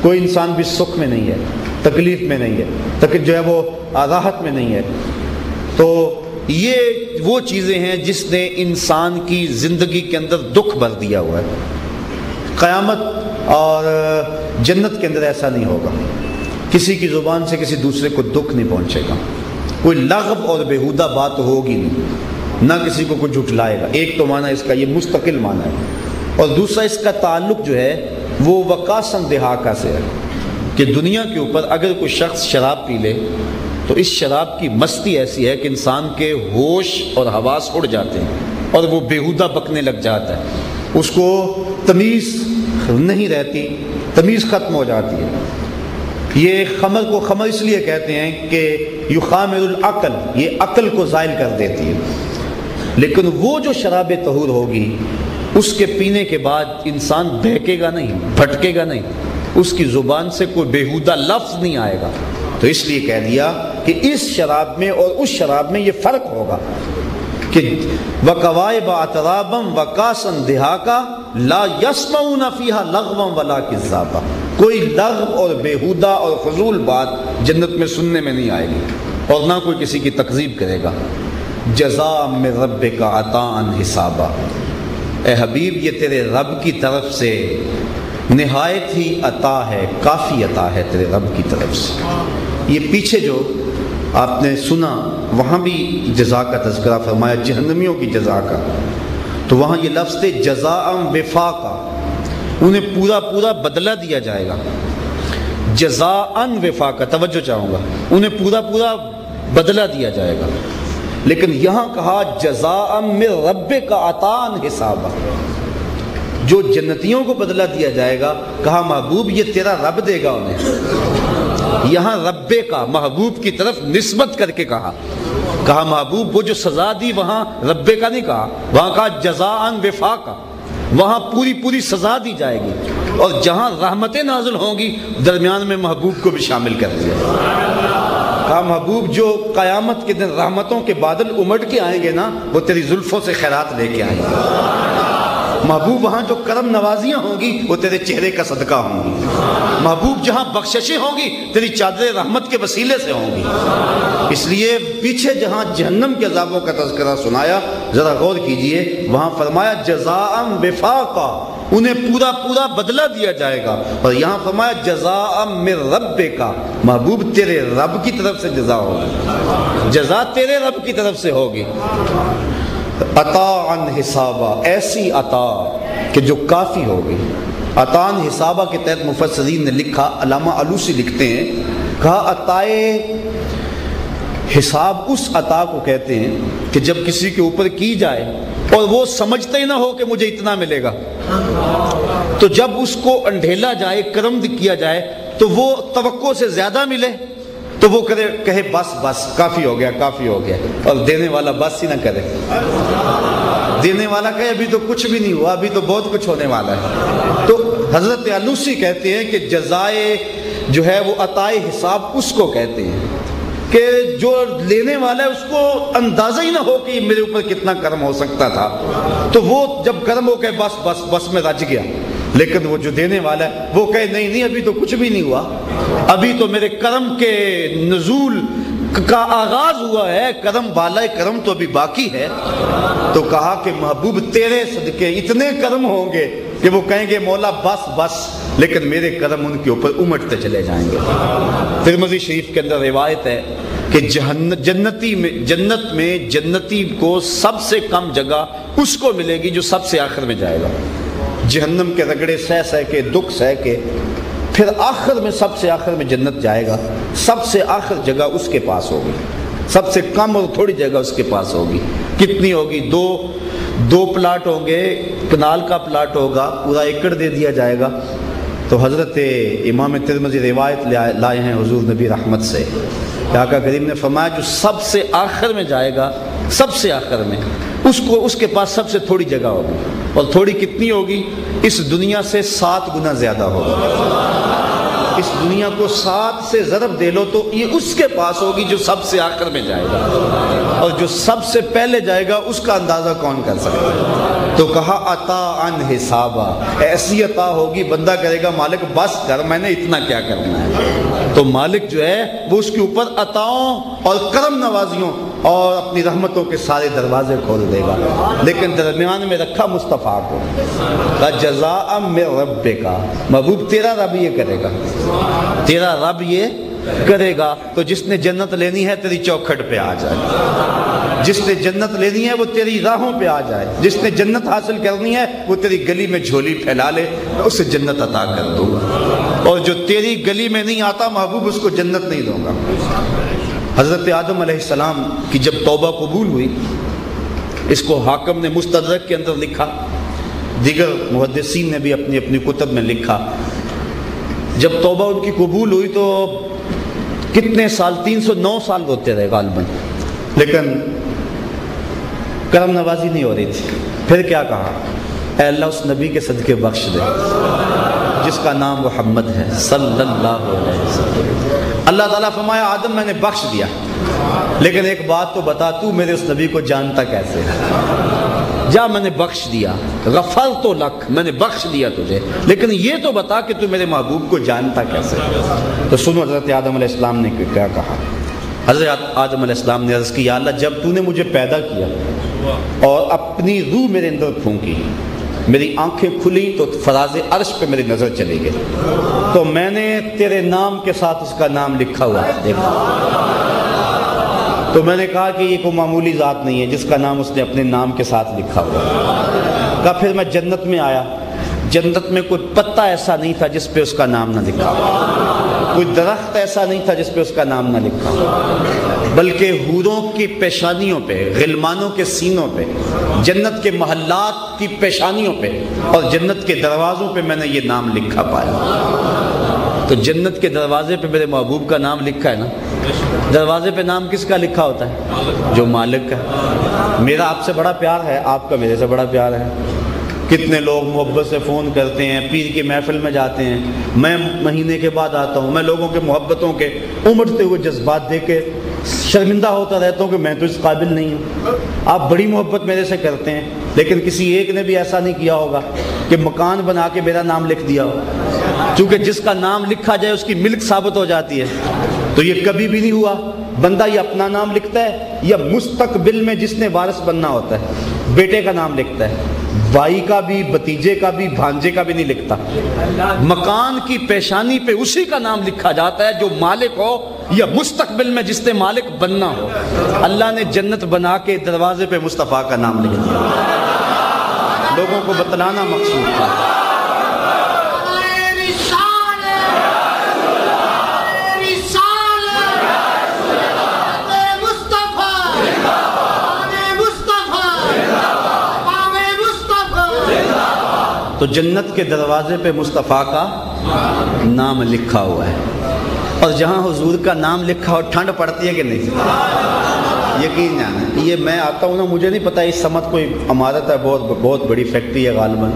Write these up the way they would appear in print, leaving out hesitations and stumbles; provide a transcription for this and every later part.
کوئی انسان بھی سکھ میں نہیں ہے، تکلیف میں نہیں ہے، تک جو ہے وہ راحت میں نہیں ہے۔ تو یہ وہ چیزیں ہیں جس نے انسان کی زندگی کے اندر دکھ بھر دیا ہوا ہے۔ قیامت اور جنت کے اندر ایسا نہیں ہوگا، کسی کی زبان سے کسی دوسرے کو دکھ نہیں پہنچے گا، کوئی لغو اور بیہودہ بات ہوگی نہیں، نہ کسی کو کوئی جھٹلائے گا۔ ایک تو معنی اس کا یہ مستقل معنی ہے، اور دوسرا اس کا تعلق جو ہے وہ وقاسن دہاکا سے ہے کہ دنیا کے اوپر اگر کوئی شخص شراب پی لے تو اس شراب کی مستی ایسی ہے کہ انسان کے ہوش اور حواس اڑ جاتے ہیں اور وہ بیہودہ بکنے لگ جاتا ہے، اس کو تمیز نہیں رہتی، تمیز ختم ہو جاتی ہے۔ یہ خمر کو خمر اس لیے کہتے ہیں کہ یخامر العقل، یہ عقل کو زائل کر دیتی ہے۔ لیکن وہ جو شراب طہور ہوگی اس کے پینے کے بعد انسان بہکے گا نہیں، بھٹکے گا نہیں، اس کی زبان سے کوئی بیہودہ لفظ نہیں آئے گا۔ تو اس لیے کہہ دیا کہ اس شراب میں اور اس شراب میں یہ فرق ہوگا کہ وَقَوَائِبَ أَتْرَابًا وَكَاسًا دِهَاكًا لَا يَسْمَعُونَ فِيهَا لَغْوًا وَلَا كِذَّابًا، کوئی لغو اور بیہودہ اور فضول بات جنت میں سننے میں نہیں آئے گی، اور نہ کوئی کسی کی تکذیب کرے گا۔ جزاء من ربک عطاء حسابا، اے حبیب یہ تیرے رب کی طرف سے نہایت ہی عطا ہے، کافی عطا ہے تیرے رب کی طرف سے۔ یہ پیچھے جو آپ نے سنا وہاں بھی جزا کا تذکرہ فرمایا، جہنمیوں کی جزا کا، تو وہاں یہ لفظ تھے جزاء وفاقا، انہیں پورا پورا بدلہ دیا جائے گا۔ جزاء وفاقا، توجہ چاہوں گا، انہیں پورا پورا بدلہ دیا جائے گا۔ لیکن یہاں کہا جزاء من ربک عطاء حسابا، جو جنتیوں کو بدلہ دیا جائے گا، کہا محبوب یہ تیرا رب دے گا انہیں۔ یہاں رب کا محبوب کی طرف نسبت کر کے کہا محبوب وہ جو سزا دی وہاں رب کا نہیں کہا، وہاں کہا جزاء وفاقا، وہاں پوری پوری سزا دی جائے گی، اور جہاں رحمتیں نازل ہوں گی درمیان میں محبوب کو بھی شامل کر دیا۔ کہا محبوب جو قیامت کے دن رحمتوں کے بادل امٹ کے آئیں گے نا، وہ تیری زلفوں سے خیرات لے کے آئیں گے۔ محبوب وہاں جو کرم نوازیاں ہوں گی وہ تیرے چہرے کا صدقہ ہوں گی۔ محبوب جہاں بخششیں ہوں گی تیری چادر رحمت کے وسیلے سے ہوں گی۔ اس لیے پیچھے جہاں جہنم کے عذابوں کا تذکرہ سنایا، ذرا غور کیجئے، وہاں فرمایا جزاء وفاقا، انہیں پورا پورا بدلہ دیا جائے گا، اور یہاں فرمایا جزاء من ربک، محبوب تیرے رب کی طرف سے جزا ہوگی، جزا تیرے رب کی طرف سے ہوگی۔ عطاء حسابا، ایسی عطا کہ جو کافی ہوگی۔ عطاء حسابا کے تحت مفسرین نے لکھا، علامہ علوسی لکھتے ہیں، کہا عطائے حساب اس عطا کو کہتے ہیں کہ جب کسی کے اوپر کی جائے اور وہ سمجھتے ہی نہ ہو کہ مجھے اتنا ملے گا، تو جب اس کو انڈھیلا جائے، کرم کیا جائے، تو وہ توقع سے زیادہ ملے تو وہ کہے بس بس کافی ہو گیا، کافی ہو گیا، اور دینے والا بس ہی نہ کرے، دینے والا کہے ابھی تو کچھ بھی نہیں ہوا، ابھی تو بہت کچھ ہونے والا ہے۔ تو حضرت علوسی کہتے ہیں کہ جزائے جو ہے وہ عطائے حساب اس کو کہتے ہیں کہ جو لینے والا ہے اس کو اندازہ ہی نہ ہو کہ میرے اوپر کتنا کرم ہو سکتا تھا، تو وہ جب کرم ہو کہ بس بس بس میں رج گیا، لیکن وہ جو دینے والا ہے وہ کہے نہیں نہیں ابھی تو کچھ بھی نہیں ہوا، ابھی تو میرے کرم کے نزول کا آغاز ہوا ہے، کرم بالا کرم تو ابھی باقی ہے۔ تو کہا کہ محبوب تیرے صدقے اتنے کرم ہوں گے کہ وہ کہیں گے مولا بس بس، لیکن میرے کرم ان کے اوپر امٹتے چلے جائیں گے۔ ترمذی شریف کے اندر روایت ہے کہ جنت میں جنتی کو سب سے کم جگہ اس کو ملے گی جو سب سے آخر میں جائے گا۔ جہنم کے رگڑے سہ سہ کے، دکھ سہ کے، پھر آخر میں سب سے آخر میں جنت جائے گا، سب سے آخر جگہ اس کے پاس ہوگی، سب سے کم اور تھوڑی جگہ اس کے پاس ہوگی۔ کتنی ہوگی؟ دو پلاٹ ہوں گے، کنال کا پلاٹ ہوگا، پورا ایکڑ دے دیا جائے گا۔ تو حضرت امام ترمذی روایت لائے ہیں حضور نبی رحمت سے کہ آقا کریم نے فرمایا جو سب سے آخر میں جائے گا، سب سے آخر میں، اس کے پاس سب سے تھوڑی جگہ ہوگی، اور تھوڑی کتنی ہوگی؟ اس دنیا سے 7 گنا زیادہ ہوگی۔ اس دنیا کو 7 سے ضرب دے لو تو یہ اس کے پاس ہوگی جو سب سے آخر میں جائے گا، اور جو سب سے پہلے جائے گا اس کا اندازہ کون کر سکتا ہے؟ تو کہا عطا ان حسابا، ایسی عطا ہوگی بندہ کرے گا مالک بس کر، میں نے اتنا کیا کرنا ہے۔ تو مالک جو ہے وہ اس کے اوپر عطاؤں اور کرم نوازیوں اور اپنی رحمتوں کے سارے دروازے کھول دے گا، لیکن درمیان میں رکھا مصطفیٰ کو، جزاء من ربک، محبوب تیرا رب یہ کرے گا، تیرا رب یہ کرے گا۔ تو جس نے جنت لینی ہے تیری چوکھٹ پہ آ جائے، جس نے جنت لینی ہے وہ تیری راہوں پہ آ جائے، جس نے جنت حاصل کرنی ہے وہ تیری گلی میں جھولی پھیلا لے، اسے جنت عطا کر دوں گا، اور جو تیری گلی میں نہیں آتا محبوب اس کو جنت نہیں دوں گا۔ حضرت آدم علیہ السلام کی جب توبہ قبول ہوئی، اس کو حاکم نے مستدرک کے اندر لکھا، دیگر محدثین نے بھی اپنی اپنی کتب میں لکھا، جب توبہ ان کی قبول ہوئی تو کتنے سال، 309 سال روتے رہے غالباً، لیکن کرم نوازی نہیں ہو رہی تھی۔ پھر کیا کہا؟ اے اللہ اس نبی کے صدقے بخش دے جس کا نام محمد ہے صلی اللہ علیہ وسلم۔ اللہ تعالیٰ فرمایا آدم میں نے بخش دیا، لیکن ایک بات تو بتا، تو میرے اس نبی کو جانتا کیسے ہے؟ جا میں نے بخش دیا، غفرت لک، میں نے بخش دیا تجھے، لیکن یہ تو بتا کہ تو میرے محبوب کو جانتا کیسے؟ تو سنو حضرت آدم علیہ السلام نے کیا کہا۔ حضرت آدم علیہ السلام نے عرض کی یا اللہ جب تو نے مجھے پیدا کیا اور اپنی روح میرے اندر پھونکی، میری آنکھیں کھلی تو فراز عرش پہ میری نظر چلی گئی، تو میں نے تیرے نام کے ساتھ اس کا نام لکھا ہوا دیکھا، تو میں نے کہا کہ یہ کوئی معمولی ذات نہیں ہے جس کا نام اس نے اپنے نام کے ساتھ لکھا ہوا۔ کہا پھر میں جنت میں آیا، جنت میں کوئی پتا ایسا نہیں تھا جس پہ اس کا نام نہ لکھا، کوئی درخت ایسا نہیں تھا جس پہ اس کا نام نہ لکھا، بلکہ حوروں کی پیشانیوں پہ، غلمانوں کے سینوں پہ، جنت کے محلات کی پیشانیوں پہ اور جنت کے دروازوں پہ میں نے یہ نام لکھا پایا۔ تو جنت کے دروازے پہ میرے محبوب کا نام لکھا ہے نا، دروازے پہ نام کس کا لکھا ہوتا ہے؟ جو مالک کا۔ میرا آپ سے بڑا پیار ہے، آپ کا میرے سے بڑا پیار ہے۔ کتنے لوگ محبت سے فون کرتے ہیں، پیر کی محفل میں جاتے ہیں، میں مہینے کے بعد آتا ہوں، میں لوگوں کے محبتوں کے امٹتے ہوئے جذبات دیکھ کے شرمندہ ہوتا رہتا ہوں کہ میں تو اس قابل نہیں ہوں۔ آپ بڑی محبت میرے سے کرتے ہیں، لیکن کسی ایک نے بھی ایسا نہیں کیا ہوگا کہ مکان بنا کے میرا نام لکھ دیا ہو، چونکہ جس کا نام لکھا جائے اس کی ملک ثابت ہو جاتی ہے۔ تو یہ کبھی بھی نہیں ہوا، بندہ یہ اپنا نام لکھتا ہے یا مستقبل میں جس نے وارث بننا ہوتا ہے بیٹے کا نام لکھتا ہے، بھائی کا بھی، بھتیجے کا بھی، بھانجے کا بھی نہیں لکھتا۔ مکان کی پیشانی پہ اسی کا نام لکھا جاتا ہے جو مالک ہو یا مستقبل میں جس نے مالک بننا ہو۔ اللہ نے جنت بنا کے دروازے پہ مصطفیٰ کا نام لکھ دیا، لوگوں کو بتلانا مقصود تھا۔ تو جنت کے دروازے پہ مصطفیٰ کا نام لکھا ہوا ہے، اور جہاں حضور کا نام لکھا ہو ٹھنڈ پڑتی ہے کہ نہیں؟ یقین جانا، یہ میں آتا ہوں نا، مجھے نہیں پتا اس سمت کوئی عمارت ہے، بہت بڑی فیکٹری ہے غالباً،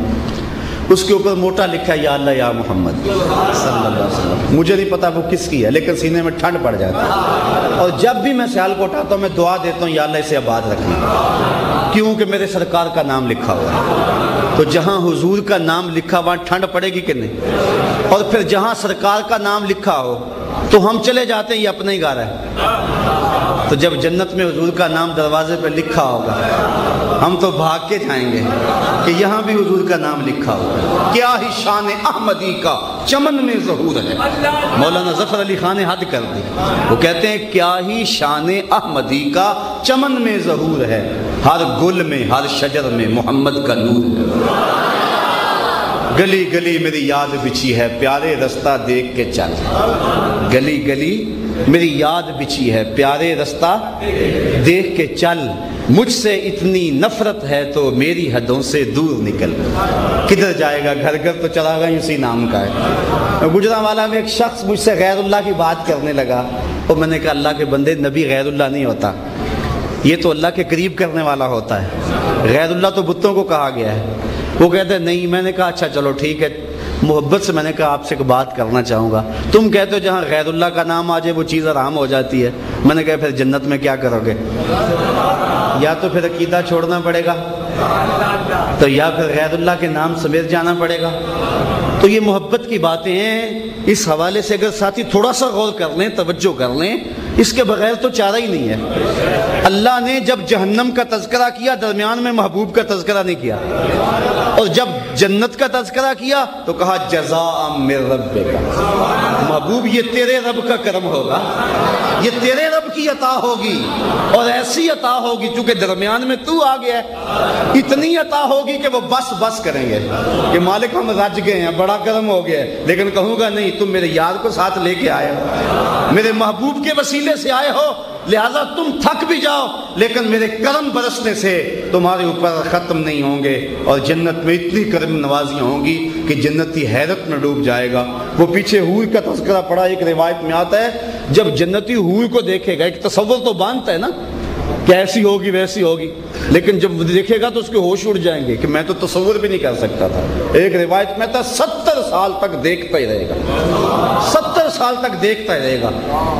اس کے اوپر موٹا لکھا ہے یا اللہ یا محمد صلی اللہ علیہ وسلم، مجھے نہیں پتا وہ کس کی ہے، لیکن سینے میں ٹھنڈ پڑ جاتی ہے۔ اور جب بھی میں سیالکوٹ آتا ہوں میں دعا دیتا ہوں یا اللہ اسے آباد رکھنا، کیونکہ میرے سرکار کا نام لکھا ہوا ہے۔ تو جہاں حضور کا نام لکھا وہاں ٹھنڈ پڑے گی کہ نہیں؟ اور پھر جہاں سرکار کا نام لکھا ہو تو ہم چلے جاتے ہیں یہ اپنا ہی گھر ہے، تو جب جنت میں حضور کا نام دروازے پہ لکھا ہوگا ہم تو بھاگ کے جائیں گے کہ یہاں بھی حضور کا نام لکھا ہوگا۔ کیا ہی شان احمدی کا چمن میں ظہور ہے، مولانا ظفر علی خان نے حد کر دی، وہ کہتے ہیں کیا ہی شان احمدی کا چمن میں ظہور ہے، ہر گل میں ہر شجر میں محمد کا نور ہے۔ گلی گلی میری یاد بچھی ہے پیارے رستہ دیکھ کے چل، گلی گلی میری یاد بچھی ہے پیارے رستہ دیکھ کے چل، مجھ سے اتنی نفرت ہے تو میری حدوں سے دور نکل۔ کدھر جائے گا؟ گھر گھر تو چلا گا اسی نام کا ہے۔ گجرانوالہ میں ایک شخص مجھ سے غیر اللہ کی بات کرنے لگا، تو میں نے کہا اللہ کے بندے، نبی غیر اللہ نہیں ہوتا، یہ تو اللہ کے قریب کرنے والا ہوتا ہے، غیر اللہ تو بتوں کو کہا گیا ہے۔ وہ کہتے ہیں نہیں، میں نے کہا اچھا چلو ٹھیک ہے، محبت سے میں نے کہا آپ سے ایک بات کرنا چاہوں گا. تم کہتے ہو جہاں غیر اللہ کا نام آ جائے وہ چیز حرام ہو جاتی ہے. میں نے کہا پھر جنت میں کیا کرو گے؟ یا تو پھر عقیدہ چھوڑنا پڑے گا تو یا پھر غیر اللہ کے نام سمیت جانا پڑے گا. تو یہ محبت کی باتیں ہیں. اس حوالے سے اگر ساتھی تھوڑا سا غور کر لیں, توجہ کر لیں, اس کے بغیر تو چارہ ہی نہیں ہے. اللہ نے جب جہنم کا تذکرہ کیا درمیان میں محبوب کا تذکرہ نہیں کیا, اور جب جنت کا تذکرہ کیا تو کہا جزاء من ربک. محبوب یہ تیرے رب کا کرم ہوگا, یہ تیرے رب کی عطا ہوگی, اور ایسی عطا ہوگی چونکہ درمیان میں تو آ گیا ہے, اتنی عطا ہوگی کہ وہ بس بس کریں گے کہ مالک ہم رج گئے ہیں, بڑا کرم ہو گیا ہے. لیکن کہوں گا نہیں, تم میرے یار کو ساتھ لے کے آئے ہو, میرے محبوب کے وسیلے سے آئے ہو, لہذا تم تھک بھی جاؤ لیکن میرے کرم برسنے سے تمہارے اوپر ختم نہیں ہوں گے, اور جنت میں اتنی کرم نوازیاں ہوں گی کہ جنتی حیرت میں ڈوب جائے گا. وہ پیچھے حور کا تذکرہ پڑا, ایک روایت میں آتا ہے جب جنتی حور کو دیکھے گا, ایک تصور تو باندھتا ہے نا کہ ایسی ہوگی ویسی ہوگی, لیکن جب دیکھے گا تو اس کے ہوش اڑ جائیں گے کہ میں تو تصور بھی نہیں کر سکتا تھا. ایک روایت میں تھا 70 سال تک دیکھتا ہی رہے گا, 70 سال تک دیکھتا ہی رہے گا.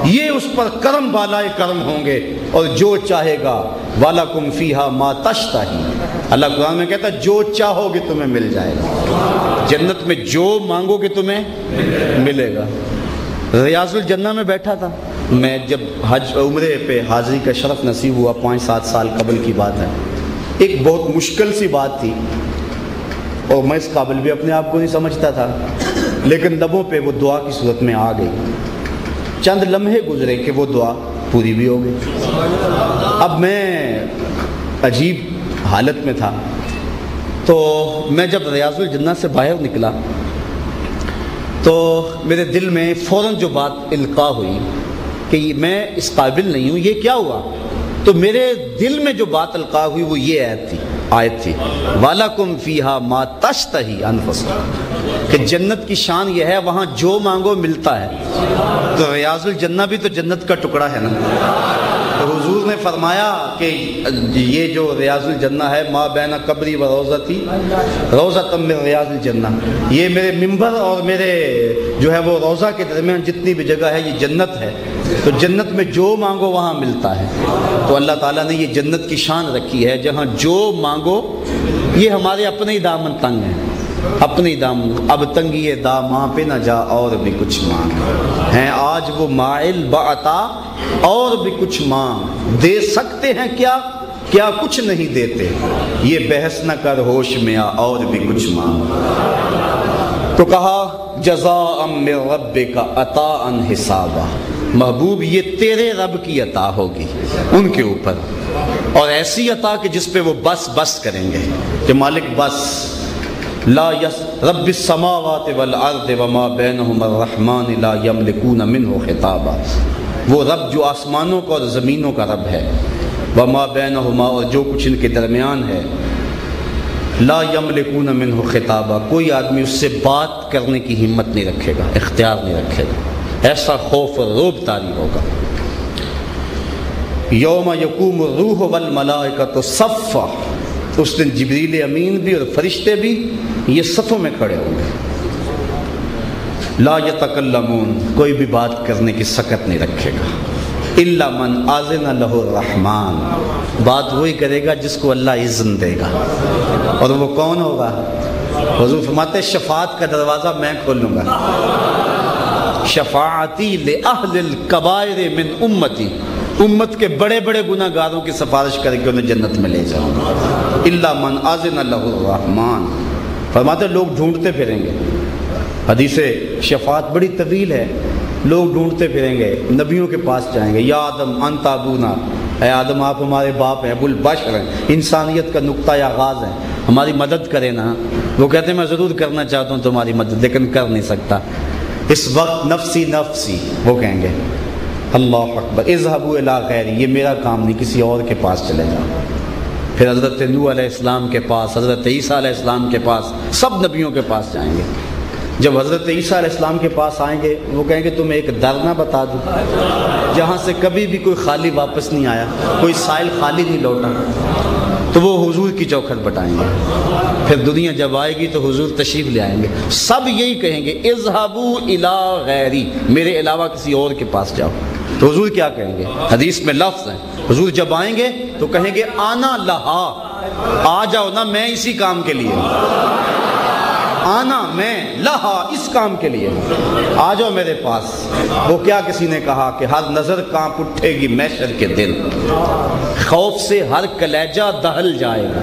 یہ اس پر کرم بالائے کرم ہوں گے, اور جو چاہے گا وَلَكُمْ فِيهَا مَا تَشْتَهِي. اللہ قرآن میں کہتا ہے جو چاہو گے تمہیں مل جائے گا. جنت میں جو مانگو گے تمہیں ملے گا. ریاض الجنہ میں بیٹھا تھا میں, جب حج عمرے پہ حاضری کا شرف نصیب ہوا 5-7 سال قبل کی بات ہے. ایک بہت مشکل سی بات تھی اور میں اس قابل بھی اپنے آپ کو نہیں سمجھتا تھا, لیکن لبوں پہ وہ دعا کی صورت میں آ گئی. چند لمحے گزرے کہ وہ دعا پوری بھی ہو گئی. اب میں عجیب حالت میں تھا, تو میں جب ریاض الجنہ سے باہر نکلا تو میرے دل میں فوراً جو بات القاء ہوئی کہ میں اس قابل نہیں ہوں, یہ کیا ہوا؟ تو میرے دل میں جو بات القاء ہوئی وہ یہ آیت تھی وَلَكُمْ فِيهَا مَا تَشْتَهِي أَنفُسُكُمْ, کہ جنت کی شان یہ ہے وہاں جو مانگو ملتا ہے. تو ریاض الجنہ بھی تو جنت کا ٹکڑا ہے نا. تو حضور نے فرمایا کہ یہ جو ریاض الجنہ ہے ما بین قبری و روضتی روضۃ من ریاض الجنہ, یہ میرے منبر اور میرے جو ہے وہ روضہ کے درمیان جتنی بھی جگہ ہے یہ جنت ہے. تو جنت میں جو مانگو وہاں ملتا ہے. تو اللہ تعالیٰ نے یہ جنت کی شان رکھی ہے جہاں جو مانگو. یہ ہمارے اپنے ہی دامن تنگ ہیں, اپنی دامن, اب تنگی داماں پہ نہ جا اور بھی کچھ مانگ ہیں, آج وہ مائل بعطا اور بھی کچھ مانگ, دے سکتے ہیں کیا کیا کچھ نہیں دیتے, یہ بحث نہ کر ہوش میں آ اور بھی کچھ مانگ. تو کہا جزاء من ربک عطاء حسابا, محبوب یہ تیرے رب کی عطا ہوگی ان کے اوپر, اور ایسی عطا کہ جس پہ وہ بس بس کریں گے کہ مالک بس. لا یس رب السماوات والارض وما بینہما الرحمن لا یملکون منہ خطابا, وہ رب جو آسمانوں کا اور زمینوں کا رب ہے, وما بینہما اور جو کچھ ان کے درمیان ہے, لا یملکون منہ خطابا, کوئی آدمی اس سے بات کرنے کی ہمت نہیں رکھے گا, اختیار نہیں رکھے گا. ایسا خوف و رعب طاری ہوگا. یوم یقوم الروح والملائکۃ صفا, اس دن جبریل امین بھی اور فرشتے بھی یہ صفوں میں کھڑے ہوں گے. لا یتکلمون, کوئی بھی بات کرنے کی سکت نہیں رکھے گا. الا من اذن له الرحمن, بات وہی کرے گا جس کو اللہ اذن دے گا. اور وہ کون ہوگا؟ حضور فرماتے شفاعت کا دروازہ میں کھولوں گا. شفاعتی لأہل الکبائر من امتی, امت کے بڑے بڑے گناہ گاروں کی سفارش کر کے انہیں جنت میں لے جاؤں گا. الا من اذن له الرحمن, فرماتے لوگ ڈھونڈتے پھریں گے. حدیث شفاعت بڑی طویل ہے, لوگ ڈھونڈتے پھریں گے, نبیوں کے پاس جائیں گے, یا آدم انت ابونا, اے آدم آپ ہمارے باپ ہیں, ابو البشر ہیں, انسانیت کا نقطہ آغاز ہے, ہماری مدد کریں نا. وہ کہتے ہیں میں ضرور کرنا چاہتا ہوں تمہاری مدد لیکن کر نہیں سکتا. اس وقت نفسی نفسی, وہ کہیں گے اللہ اکبر اذهبوا الی غیری, یہ میرا کام نہیں, کسی اور کے پاس چلے جاؤ. پھر حضرت نوح علیہ السلام کے پاس, حضرت عیسیٰ علیہ السلام کے پاس, سب نبیوں کے پاس جائیں گے. جب حضرت عیسیٰ علیہ السلام کے پاس آئیں گے وہ کہیں گے تمہیں ایک در نہ بتا دوں جہاں سے کبھی بھی کوئی خالی واپس نہیں آیا, کوئی سائل خالی نہیں لوٹا. تو وہ حضور کی چوکھٹ بٹائیں گے. پھر دنیا جب آئے گی تو حضور تشریف لے آئیں گے, سب یہی کہیں گے اذهبوا الی غیری, میرے علاوہ کسی اور کے پاس جاؤ. تو حضور کیا کہیں گے؟ حدیث میں لفظ ہے, حضور جب آئیں گے تو کہیں گے آنا لہا, آ جاؤ نا میں اسی کام کے لیے, آنا میں لہا اس کام کے لیے, آ جاؤ میرے پاس. وہ کیا کسی نے کہا کہ ہر نظر کانپ اٹھے گی محشر کے دن, خوف سے ہر کلیجہ دہل جائے گا.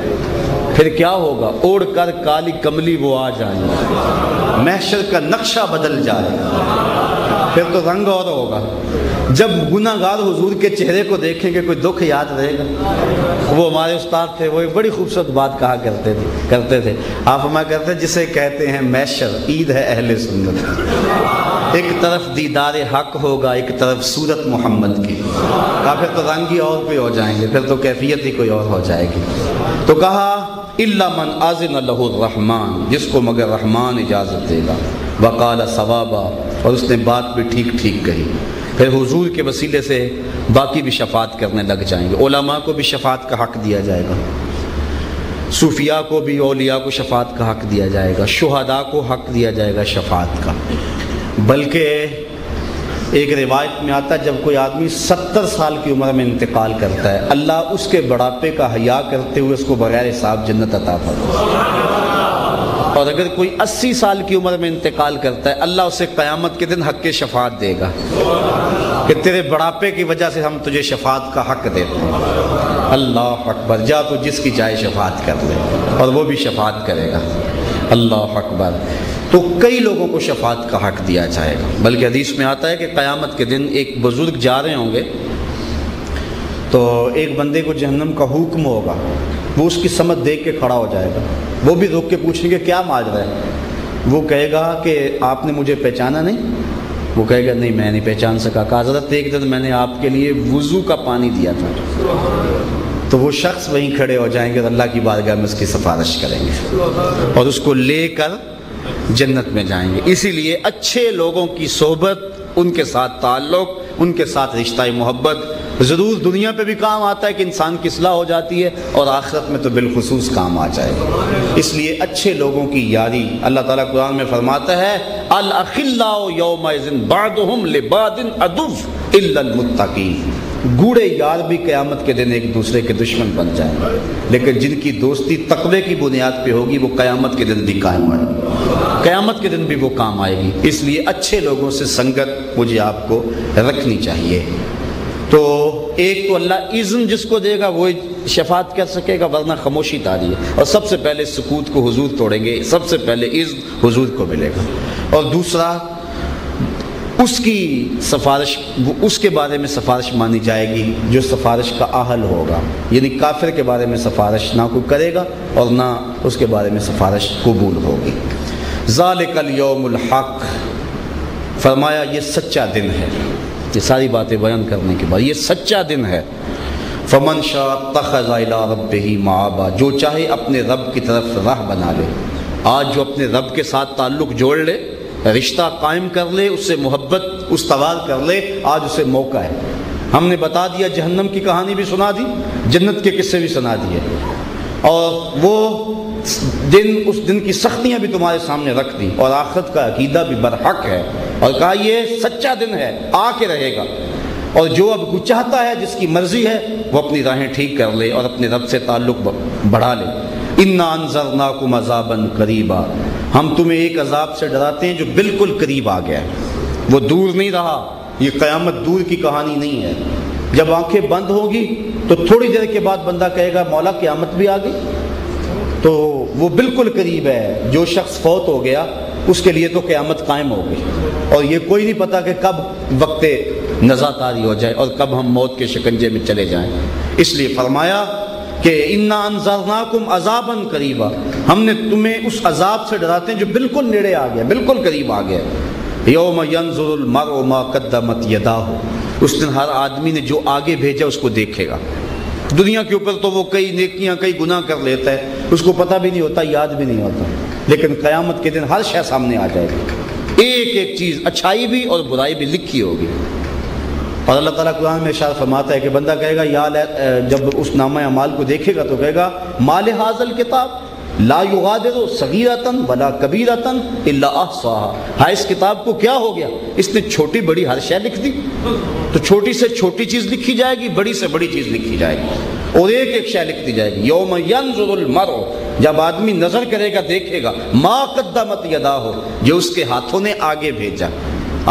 پھر کیا ہوگا؟ اوڑھ کر کالی کملی وہ آ جائیں گے, محشر کا نقشہ بدل جائے گا, پھر تو رنگ اور ہوگا. جب گناہ گار حضور کے چہرے کو دیکھیں گے کوئی دکھ یاد رہے گا؟ وہ ہمارے استاد تھے, وہ ایک بڑی خوبصورت بات کہا کرتے تھے. آپ ہمیں کرتے جسے کہتے ہیں محشر, عید ہے اہل سنت. ایک طرف دیدار حق ہوگا, ایک طرف صورت محمد کی. پھر تو رنگ ہی اور بھی ہو جائیں گے, پھر تو کیفیت ہی کوئی اور ہو جائے گی. تو کہا الا من اذن له الرحمن, جس کو مگر رحمان اجازت دے گا. وقال صوابا, اور اس نے بات بھی ٹھیک ٹھیک کہی. پھر حضور کے وسیلے سے باقی بھی شفاعت کرنے لگ جائیں گے. علماء کو بھی شفاعت کا حق دیا جائے گا, صوفیاء کو بھی, اولیاء کو شفاعت کا حق دیا جائے گا, شہداء کو حق دیا جائے گا شفاعت کا. بلکہ ایک روایت میں آتا ہے جب کوئی آدمی 70 سال کی عمر میں انتقال کرتا ہے, اللہ اس کے بڑھاپے کا حیا کرتے ہوئے اس کو بغیر حساب جنت عطا فرماتا ہے. اور اگر کوئی 80 سال کی عمر میں انتقال کرتا ہے, اللہ اسے قیامت کے دن حق شفاعت دے گا کہ تیرے بڑھاپے کی وجہ سے ہم تجھے شفاعت کا حق دیتے ہیں. اللہ اکبر, جا تو جس کی چاہے شفاعت کر لے, اور وہ بھی شفاعت کرے گا. اللہ اکبر. تو کئی لوگوں کو شفاعت کا حق دیا جائے گا. بلکہ حدیث میں آتا ہے کہ قیامت کے دن ایک بزرگ جا رہے ہوں گے تو ایک بندے کو جہنم کا حکم ہوگا, وہ اس کی سمت دیکھ کے کھڑا ہو جائے گا. وہ بھی روک کے پوچھیں گے کیا ماجرا ہے؟ وہ کہے گا کہ آپ نے مجھے پہچانا نہیں. وہ کہے گا نہیں میں نہیں پہچان سکا. کہا حضرت ایک دن میں نے آپ کے لیے وضو کا پانی دیا تھا. تو وہ شخص وہیں کھڑے ہو جائیں گے اور اللہ کی بارگاہ میں اس کی سفارش کریں گے اور اس کو لے کر جنت میں جائیں گے. اسی لیے اچھے لوگوں کی صحبت, ان کے ساتھ تعلق, ان کے ساتھ رشتہ محبت ضرور دنیا پہ بھی کام آتا ہے کہ انسان کی اصلاح ہو جاتی ہے, اور آخرت میں تو بالخصوص کام آ جائے گا. اس لیے اچھے لوگوں کی یاری, اللہ تعالیٰ قرآن میں فرماتا ہے الاخلاء یومئذ بعضهم لبعض عدو الا المتقین. گوڑے یار بھی قیامت کے دن ایک دوسرے کے دشمن بن جائیں گے, لیکن جن کی دوستی تقوی کی بنیاد پہ ہوگی وہ قیامت کے دن بھی قائم آئے گی, قیامت کے دن بھی وہ کام آئے گی. اس لیے اچھے لوگوں سے سنگت مجھے آپ کو رکھنی چاہیے. تو ایک تو اللہ اذن جس کو دے گا وہ شفاعت کر سکے گا, ورنہ خاموشی تاری ہے. اور سب سے پہلے سکوت کو حضور توڑیں گے, سب سے پہلے اذن حضور کو ملے گا. اور دوسرا اس کی سفارش, اس کے بارے میں سفارش مانی جائے گی جو سفارش کا اہل ہوگا. یعنی کافر کے بارے میں سفارش نہ کوئی کرے گا اور نہ اس کے بارے میں سفارش قبول ہوگی. ذالک الیوم الحق, فرمایا یہ سچا دن ہے. یہ ساری باتیں بیان کرنے کے بعد یہ سچا دن ہے. فمن شاء اتخذ الی ربہ مآبا, جو چاہے اپنے رب کی طرف راہ بنا لے. آج جو اپنے رب کے ساتھ تعلق جوڑ لے, رشتہ قائم کر لے, اس سے محبت استوار کر لے, آج اسے موقع ہے. ہم نے بتا دیا, جہنم کی کہانی بھی سنا دی, جنت کے قصے بھی سنا دیے, اور وہ دن, اس دن کی سختیاں بھی تمہارے سامنے رکھ دی, اور آخرت کا عقیدہ بھی برحق ہے, اور کہا یہ سچا دن ہے, آ کے رہے گا. اور جو اب کچھ چاہتا ہے, جس کی مرضی ہے, وہ اپنی راہیں ٹھیک کر لے اور اپنے رب سے تعلق بڑھا لے. انا انذرناکم عذابا قریبا, ہم تمہیں ایک عذاب سے ڈراتے ہیں جو بالکل قریب آ گیا ہے, وہ دور نہیں رہا. یہ قیامت دور کی کہانی نہیں ہے. جب آنکھیں بند ہوگی تو تھوڑی دیر کے بعد بندہ کہے گا مولا قیامت بھی آ گئی, تو وہ بالکل قریب ہے. جو شخص فوت ہو گیا اس کے لیے تو قیامت قائم ہو گئی, اور یہ کوئی نہیں پتا کہ کب وقت نزا طاری ہو جائے اور کب ہم موت کے شکنجے میں چلے جائیں. اس لیے فرمایا کہ انا انذرناکم عذابا قریبا, ہم نے تمہیں اس عذاب سے ڈراتے ہیں جو بالکل نیڑے آ گیا, بالکل قریب آ گیا. یوم ینظر المرء ما قدمت یداہ, اس دن ہر آدمی نے جو آگے بھیجا اس کو دیکھے گا. دنیا کے اوپر تو وہ کئی نیکیاں کئی گناہ کر لیتا ہے, اس کو پتہ بھی نہیں ہوتا, یاد بھی نہیں ہوتا, لیکن قیامت کے دن ہر شے سامنے آ جائے گی. ایک ایک چیز, اچھائی بھی اور برائی بھی لکھی ہوگی. اور اللہ تعالیٰ قرآن میں ارشاد فرماتا ہے کہ بندہ کہے گا یا جب اس نامہ اعمال کو دیکھے گا تو کہے گا مال ھذل کتاب لا یغادر صغیرۃ ولا کبیرۃ الا احصاها، ہاں اس کتاب کو کیا ہو گیا، اس نے چھوٹی بڑی ہر شے لکھ دی، تو چھوٹی سے چھوٹی چیز لکھی جائے گی، بڑی سے بڑی چیز لکھی جائے گی، اور ایک ایک شے لکھ دی جائے گی۔ یوم ینظر المرء، جب آدمی نظر کرے گا دیکھے گا، ما قدمت یداہ، جو اس کے ہاتھوں نے آگے بھیجا۔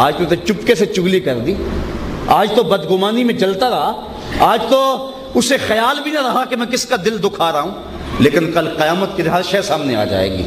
آج تو چپکے سے چگلی کر دی، آج تو بدگمانی میں چلتا رہا، آج تو اسے خیال بھی نہ رہا کہ میں کس کا دل دکھا رہا ہوں، لیکن کل قیامت کی ہر شے سامنے آ جائے گی۔